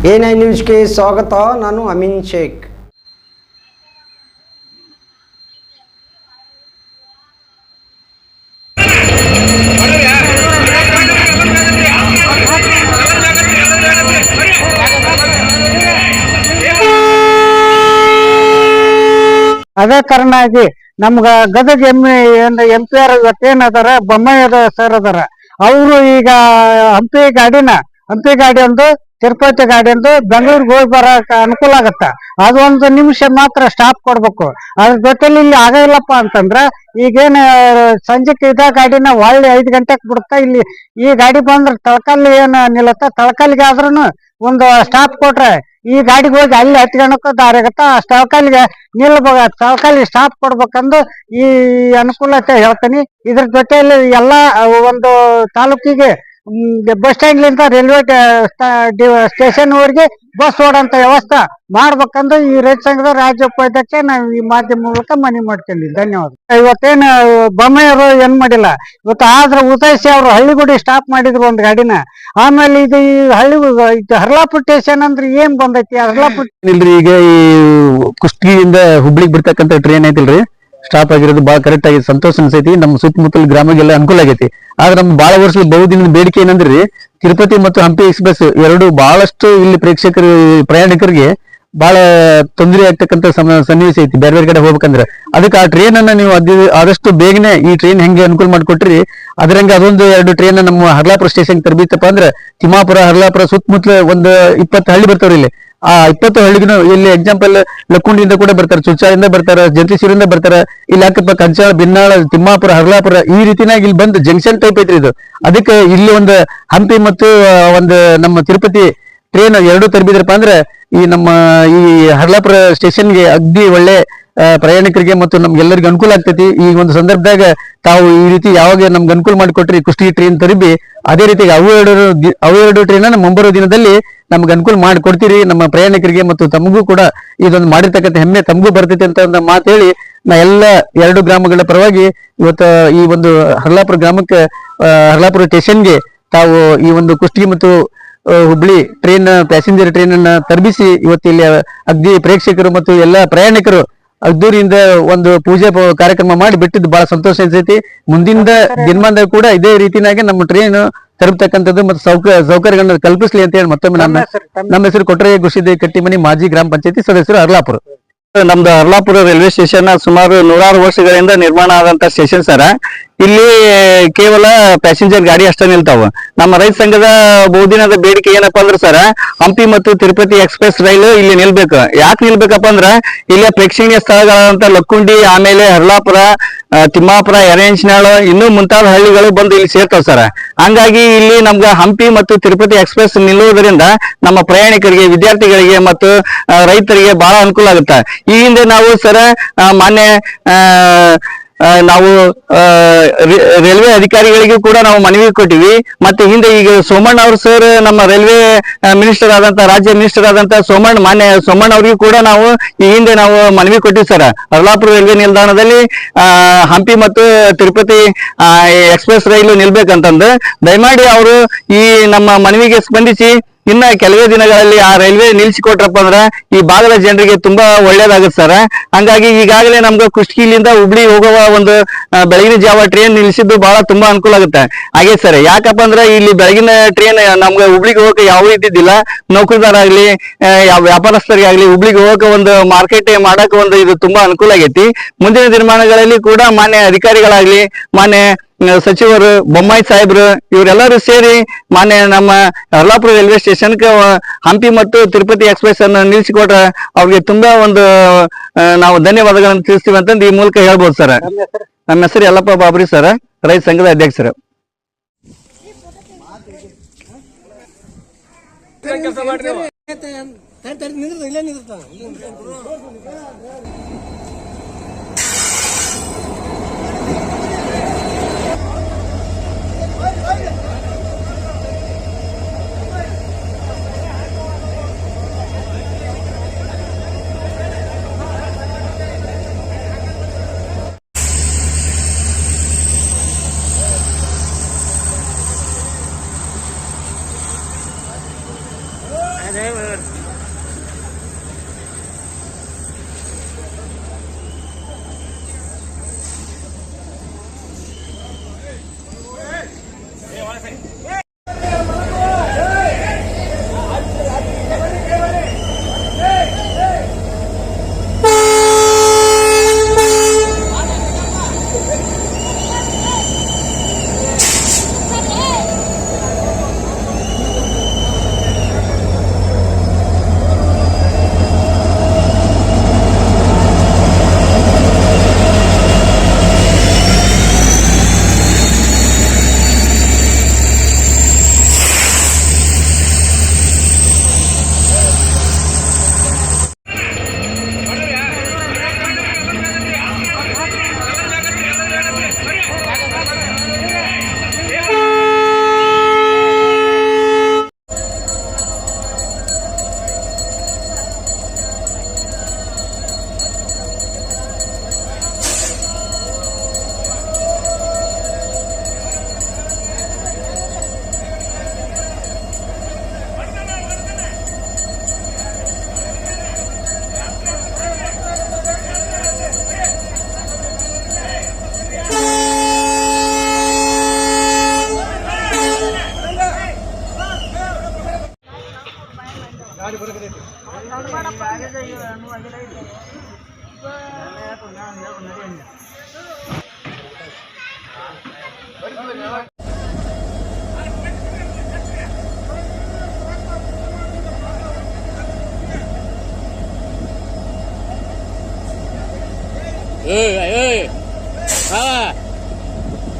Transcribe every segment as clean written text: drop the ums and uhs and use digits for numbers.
A9 ನ್ಯೂಸ್ಗೆ ಸ್ವಾಗತ. ನಾನು ಅಮೀನ್ ಶೇಖ್. ಅದೇ ಕಾರಣಾಗಿ ನಮ್ಗ ಗದಗ MP ಇವತ್ತೇನದಾರ ಬೊಮ್ಮಾಯಿ ಸರ್ ಅದಾರ. ಅವರು ಈಗ ಹಂಪಿ ಗಾಡಿ ಒಂದು ತಿರುಪತಿ ಗಾಡಿ ಒಂದು ಬೆಂಗಳೂರಿಗೆ ಹೋಗಿ ಬರಕ ಅನುಕೂಲ ಆಗತ್ತ. ಅದೊಂದು ನಿಮಿಷ ಮಾತ್ರ ಸ್ಟಾಪ್ ಕೊಡ್ಬೇಕು. ಅದ್ರ ಜೊತೆಲಿ ಇಲ್ಲಿ ಆಗಿಲ್ಲಪ್ಪ ಅಂತಂದ್ರ ಈಗೇನ ಸಂಜೆಕ್ ಗಾಡಿನ ಒಳ್ಳೆ 5 ಗಂಟೆಗೆ ಬಿಡುತ್ತಾ. ಇಲ್ಲಿ ಈ ಗಾಡಿ ಬಂದ್ರ ತಳಕಲ್ಲಿ ಏನ ನಿಲ್ಲತ್ತ, ತಳಕಲ್ಲಿಗೆ ಆದ್ರೂನು ಒಂದು ಸ್ಟಾಪ್ ಕೊಟ್ರೆ ಈ ಗಾಡಿಗೆ ಹೋಗಿ ಅಲ್ಲಿ ಹತ್ಕೊಳಕ್ಕೂ ದಾರಿ ಆಗತ್ತ. ತಳಕಲ್ಲಿಗೆ ತಳಕಲ್ಲಿ ಸ್ಟಾಪ್ ಕೊಡ್ಬೇಕಂದು ಈ ಅನುಕೂಲತೆ ಹೇಳ್ತೀನಿ. ಇದ್ರ ಜೊತೆಯಲ್ಲಿ ಎಲ್ಲಾ ಒಂದು ತಾಲೂಕಿಗೆ ಬಸ್ ಸ್ಟ್ಯಾಂಡ್ಲಿಂದ ರೈಲ್ವೆ ಸ್ಟೇಷನ್ ವರೆಗೆ ಬಸ್ ಓಡಂತ ವ್ಯವಸ್ಥೆ ಮಾಡ್ಬೇಕಂದು ಈ ರೈತ ಸಂಘದ ರಾಜ್ಯ ಉಪಾಧ್ಯಕ್ಷ ನಾವು ಈ ಮಾಧ್ಯಮ ಮೂಲಕ ಮನವಿ ಮಾಡ್ತೀವಿ. ಧನ್ಯವಾದ. ಇವತ್ತೇನು ಬೊಮ್ಮಾಯಿಯವರು ಏನ್ ಮಾಡಿಲ್ಲ, ಇವತ್ತು ಆದ್ರ ಉದಯಿಸಿ ಅವರು ಹಳ್ಳಿಗುಡಿ ಸ್ಟಾಪ್ ಮಾಡಿದ್ರು ಒಂದು ಗಾಡಿನ. ಆಮೇಲೆ ಇದು ಈ ಹರ್ಲಾಪುರ ಸ್ಟೇಷನ್ ಅಂದ್ರೆ ಏನ್ ಬಂದೈತಿ ಹರ್ಲಾಪುರ ಇಲ್ರಿ. ಈಗ ಈ ಕುಷ್ಟಗಿಯಿಂದ ಹುಬ್ಳಿಗೆ ಬಿಡ್ತಕ್ಕಂಥ ಟ್ರೈನ್ ಐತಿಲ್ರಿ, ಸ್ಟಾಪ್ ಆಗಿರೋದು ಬಹಳ ಕರೆಕ್ಟ್ ಆಗಿ ಸಂತೋಷ ಅನ್ಸೈತಿ. ನಮ್ಮ ಸುತ್ತಮುತ್ತಲ ಗ್ರಾಮಗೆಲ್ಲ ಅನುಕೂಲ ಆಗೈತಿ. ಆದ್ರೆ ನಮ್ ಬಹಳ ವರ್ಷದ ಬಹುದಿನದ ಬೇಡಿಕೆ ಏನಂದ್ರಿ, ತಿರುಪತಿ ಮತ್ತು ಹಂಪಿ ಎಕ್ಸ್ಪ್ರೆಸ್ ಎರಡು ಬಹಳಷ್ಟು ಇಲ್ಲಿ ಪ್ರೇಕ್ಷಕರು ಪ್ರಯಾಣಿಕರಿಗೆ ಬಹಳ ತೊಂದರೆ ಆಗ್ತಕ್ಕಂಥ ಸನ್ನಿವೇಶ ಐತಿ ಬೇರೆ ಬೇರೆ ಕಡೆ ಹೋಗ್ಬೇಕಂದ್ರೆ. ಅದಕ್ಕೆ ಆ ಟ್ರೈನ್ ಅನ್ನ ನೀವು ಆದಷ್ಟು ಬೇಗನೆ ಈ ಟ್ರೈನ್ ಹೆಂಗೆ ಅನುಕೂಲ ಮಾಡ್ಕೊಟ್ರಿ ಅದ್ರಂಗೆ ಅದೊಂದು 2 ಟ್ರೈನ್ ನಮ್ಮ ಹರ್ಲಾಪುರ ಸ್ಟೇಷನ್ ತರಬೇತಪ್ಪ ಅಂದ್ರೆ ತಿಮ್ಮಾಪುರ ಹರ್ಲಾಪುರ ಸುತ್ತಮುತ್ತಲ ಒಂದು 20 ಹಳ್ಳಿ ಬರ್ತಾವ್ರಿ ಇಲ್ಲಿ. ಆ 20 ಹಳ್ಳಿಗೂ ಇಲ್ಲಿ ಎಕ್ಸಾಂಪಲ್ ಲಕ್ಕುಂಡಿಯಿಂದ ಕೂಡ ಬರ್ತಾರೆ, ಚುಚ್ಚಾಳಿಂದ ಬರ್ತಾರೆ, ಜಂತಿಸೂರಿಂದ ಬರ್ತಾರೆ, ಇಲ್ಲಿ ಅಕ್ಕಪಕ್ಕ ಕಂಚಾಳ, ಬಿನ್ನಾಳ, ತಿಮ್ಮಾಪುರ, ಹರ್ಲಾಪುರ ಈ ರೀತಿನಾಗಿ ಇಲ್ಲಿ ಬಂದು ಜಂಕ್ಷನ್ ಟೈಪ್ ಐತ್ರಿ ಇದು. ಅದಕ್ಕೆ ಇಲ್ಲಿ ಒಂದು ಹಂಪಿ ಮತ್ತು ಒಂದು ನಮ್ಮ ತಿರುಪತಿ ಟ್ರೈನ್ ಎರಡು ತರಬಿದ್ರಪ್ಪ ಅಂದ್ರೆ ಈ ನಮ್ಮ ಈ ಹರ್ಲಾಪುರ ಸ್ಟೇಷನ್ಗೆ ಅಗ್ದಿ ಒಳ್ಳೆ ಪ್ರಯಾಣಿಕರಿಗೆ ಮತ್ತು ನಮ್ಗೆಲ್ಲರಿಗೂ ಅನುಕೂಲ ಆಗ್ತೈತಿ. ಈ ಒಂದು ಸಂದರ್ಭದಾಗ ತಾವು ಈ ರೀತಿ ಯಾವಾಗ ನಮ್ಗೆ ಅನುಕೂಲ ಮಾಡಿಕೊಟ್ರಿ ಕುಷ್ಟಗಿ ಟ್ರೈನ್ ತರಬಿ, ಅದೇ ರೀತಿ ಅವು ಎರಡು ಟ್ರೈನ್ ಮುಂಬರುವ ದಿನದಲ್ಲಿ ನಮ್ಗೆ ಅನುಕೂಲ ಮಾಡಿಕೊಡ್ತೀರಿ ನಮ್ಮ ಪ್ರಯಾಣಿಕರಿಗೆ ಮತ್ತು ತಮಗೂ ಕೂಡ ಇದೊಂದು ಮಾಡಿರ್ತಕ್ಕಂಥ ಹೆಮ್ಮೆ ತಮಗೂ ಬರ್ತೈತಿ ಅಂತ ಒಂದು ಮಾತು ಹೇಳಿ ನಾ ಎಲ್ಲ 2 ಗ್ರಾಮಗಳ ಪರವಾಗಿ ಇವತ್ತು ಈ ಒಂದು ಹರ್ಲಾಪುರ ಗ್ರಾಮಕ್ಕೆ ಹರ್ಲಾಪುರ ಸ್ಟೇಷನ್ಗೆ ತಾವು ಈ ಒಂದು ಕುಷ್ಟಗಿ ಮತ್ತು ಹುಬ್ಳಿ ಟ್ರೈನ್ ಪ್ಯಾಸೆಂಜರ್ ಟ್ರೈನ್ ಅನ್ನ ತರಬಿಸಿ ಇವತ್ತು ಇಲ್ಲಿ ಅಗ್ದಿ ಪ್ರೇಕ್ಷಕರು ಮತ್ತು ಎಲ್ಲ ಪ್ರಯಾಣಿಕರು ಅದ್ದೂರಿಯಿಂದ ಒಂದು ಪೂಜೆ ಕಾರ್ಯಕ್ರಮ ಮಾಡಿ ಬಿಟ್ಟಿದ್ದು ಬಹಳ ಸಂತೋಷ ಅನ್ಸೈತಿ. ಮುಂದಿನ ದಿನಮಾನದಾಗ ಕೂಡ ಇದೇ ರೀತಿಯಾಗಿ ನಮ್ಮ ಟ್ರೈನ್ ತರಬತಕ್ಕಂಥದ್ದು ಮತ್ತು ಸೌಕರ್ಯಗಳನ್ನ ಕಲ್ಪಿಸ್ಲಿ ಅಂತ ಹೇಳಿ ಮತ್ತೊಮ್ಮೆ ನಮ್ಮ ಹೆಸರು ಕೊಟ್ರೆ ಗುಷಿದೆ ಕಟ್ಟಿಮನಿ, ಮಾಜಿ ಗ್ರಾಮ ಪಂಚಾಯತಿ ಸದಸ್ಯರು, ಹರ್ಲಾಪುರ. ನಮ್ದು ಹರ್ಲಾಪುರ ರೈಲ್ವೆ ಸ್ಟೇಷನ್ ಸುಮಾರು 100 ವರ್ಷಗಳಿಂದ ನಿರ್ಮಾಣ ಆದಂತ ಸ್ಟೇಷನ್ ಸರ. ಇಲ್ಲಿ ಕೇವಲ ಪ್ಯಾಸೆಂಜರ್ ಗಾಡಿ ಅಷ್ಟೇ ನಿಲ್ತಾವ. ನಮ್ಮ ರೈತ ಸಂಘದ ಬಹುದಿನದ ಬೇಡಿಕೆ ಏನಪ್ಪಾ ಅಂದ್ರೆ ಸರ, ಹಂಪಿ ಮತ್ತು ತಿರುಪತಿ ಎಕ್ಸ್ಪ್ರೆಸ್ ರೈಲು ಇಲ್ಲಿ ನಿಲ್ಬೇಕು. ಯಾಕೆ ನಿಲ್ಬೇಕಪ್ಪ ಅಂದ್ರ ಇಲ್ಲಿ ಪ್ರೇಕ್ಷಣೀಯ ಸ್ಥಳಗಳಂತ ಲಕ್ಕುಂಡಿ, ಆಮೇಲೆ ಹರ್ಲಾಪುರ, ತಿಮ್ಮಾಪುರ, ಎರೆಂಚನಾಳು ಇನ್ನೂ ಮುಂತಾದ ಹಳ್ಳಿಗಳು ಬಂದು ಇಲ್ಲಿ ಸೇರ್ತಾವ ಸರ. ಹಂಗಾಗಿ ಇಲ್ಲಿ ನಮ್ಗ ಹಂಪಿ ಮತ್ತು ತಿರುಪತಿ ಎಕ್ಸ್ಪ್ರೆಸ್ ನಿಲ್ಲುವುದರಿಂದ ನಮ್ಮ ಪ್ರಯಾಣಿಕರಿಗೆ, ವಿದ್ಯಾರ್ಥಿಗಳಿಗೆ ಮತ್ತು ರೈತರಿಗೆ ಬಹಳ ಅನುಕೂಲ ಆಗುತ್ತೆ. ಈ ಹಿಂದೆ ನಾವು ಸರ ನಾವು ರೈಲ್ವೆ ಅಧಿಕಾರಿಗಳಿಗೂ ಕೂಡ ನಾವು ಮನವಿ ಕೊಟ್ಟಿವಿ. ಮತ್ತೆ ಹಿಂದೆ ಈಗ ಸೋಮಣ್ಣ ಅವರು ಸರ್ ನಮ್ಮ ರೈಲ್ವೆ ಮಿನಿಸ್ಟರ್ ಆದಂತ, ರಾಜ್ಯ ಮಿನಿಸ್ಟರ್ ಆದಂತ ಮಾನ್ಯ ಸೋಮಣ್ಣ ಅವರಿಗೂ ಕೂಡ ನಾವು ಈ ಹಿಂದೆ ನಾವು ಮನವಿ ಕೊಟ್ಟಿವಿ ಸರ್. ಹರ್ಲಾಪುರ ರೈಲ್ವೆ ನಿಲ್ದಾಣದಲ್ಲಿ ಹಂಪಿ ಮತ್ತು ತಿರುಪತಿ ಎಕ್ಸ್ಪ್ರೆಸ್ ರೈಲು ನಿಲ್ಬೇಕಂತಂದು ದಯಮಾಡಿ ಅವರು ಈ ನಮ್ಮ ಮನವಿಗೆ ಸ್ಪಂದಿಸಿ ಇನ್ನ ಕೆಲವೇ ದಿನಗಳಲ್ಲಿ ಆ ರೈಲ್ವೆ ನಿಲ್ಸಿಕೊಟ್ರಪ್ಪ ಅಂದ್ರ ಈ ಭಾಗದ ಜನರಿಗೆ ತುಂಬಾ ಒಳ್ಳೇದಾಗುತ್ತೆ ಸರ್. ಹಂಗಾಗಿ ಈಗಾಗಲೇ ನಮ್ಗೆ ಕುಷ್ಟಗಿಲಿಂದ ಹುಬ್ಳಿ ಹೋಗುವ ಒಂದು ಬೆಳಗಿನ ಜಾವ ಟ್ರೈನ್ ನಿಲ್ಸಿದ್ದು ಬಹಳ ತುಂಬಾ ಅನುಕೂಲ ಆಗುತ್ತೆ ಹಾಗೆ ಸರ್. ಯಾಕಪ್ಪ ಅಂದ್ರೆ ಇಲ್ಲಿ ಬೆಳಗಿನ ಟ್ರೈನ್ ನಮ್ಗೆ ಹುಬ್ಳಿಗೆ ಹೋಗಕ್ಕೆ ಯಾವ ಇದ್ದಿದ್ದಿಲ್ಲ. ನೌಕರಿದಾರ ಆಗ್ಲಿ, ವ್ಯಾಪಾರಸ್ಥರಿಗಾಗ್ಲಿ ಹುಬ್ಳಿಗೆ ಹೋಗಕ್ಕೆ ಒಂದು ಮಾರ್ಕೆಟ್ ಮಾಡಕ್ಕೆ ಒಂದು ಇದು ತುಂಬಾ ಅನುಕೂಲ ಆಗೈತಿ. ಮುಂದಿನ ದಿನಮಾನಗಳಲ್ಲಿ ಕೂಡ ಮಾನ್ಯ ಅಧಿಕಾರಿಗಳಾಗ್ಲಿ, ಮಾನ್ಯ ಸಚಿವರು, ಬೊಮ್ಮಾಯಿ ಸಾಹೇಬ್ರು ಇವರೆಲ್ಲರೂ ಸೇರಿ ಮಾನ್ಯ ನಮ್ಮ ಹರ್ಲಾಪುರ ರೈಲ್ವೆ ಸ್ಟೇಷನ್ಗೆ ಹಂಪಿ ಮತ್ತು ತಿರುಪತಿ ಎಕ್ಸ್ಪ್ರೆಸ್ ಅನ್ನು ನಿಲ್ಲಿಸಿಕೊಟ್ರೆ ಅವ್ರಿಗೆ ತುಂಬಾ ಒಂದು ನಾವು ಧನ್ಯವಾದಗಳನ್ನು ತಿಳಿಸ್ತೀವಿ ಅಂತಂದು ಈ ಮೂಲಕ ಹೇಳ್ಬೋದು ಸರ್. ನಮ್ಮ ಹೆಸರು ಯಲ್ಲಪ್ಪ ಬಾಬ್ರಿ ಸರ್, ರೈತ ಸಂಘದ ಅಧ್ಯಕ್ಷರು.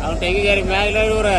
ಅವ್ನು ತೆಗಿದಾರಿ ಮ್ಯಾಲ ಇವ್ರ